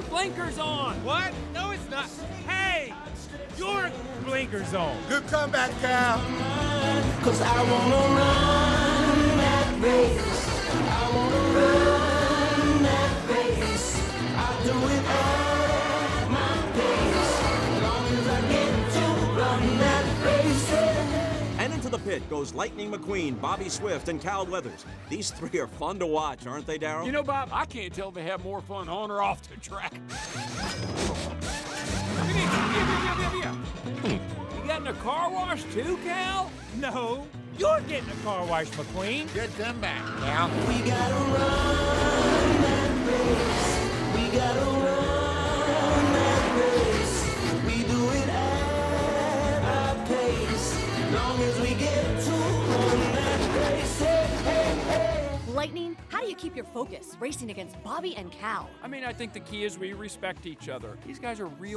blinkers on! What? No, it's not. Hey! Your blinkers on. Good comeback, Cal. 'Cause I wanna run that race. I wanna run that race. I'll do it at my pace. As long as I get to run that race. And into the pit goes Lightning McQueen, Bobby Swift, and Cal Weathers. These three are fun to watch, aren't they, Darryl? You know, Bob, I can't tell if they have more fun on or off the track. You got in a car wash too, Cal? No, you're getting a car wash, McQueen. Good comeback, Cal. We gotta run that race. We gotta run that race. We do it at our pace. As long as we get to run that race. Hey, hey, hey. Lightning, how do you keep your focus racing against Bobby and Cal? I mean, I think the key is we respect each other. These guys are real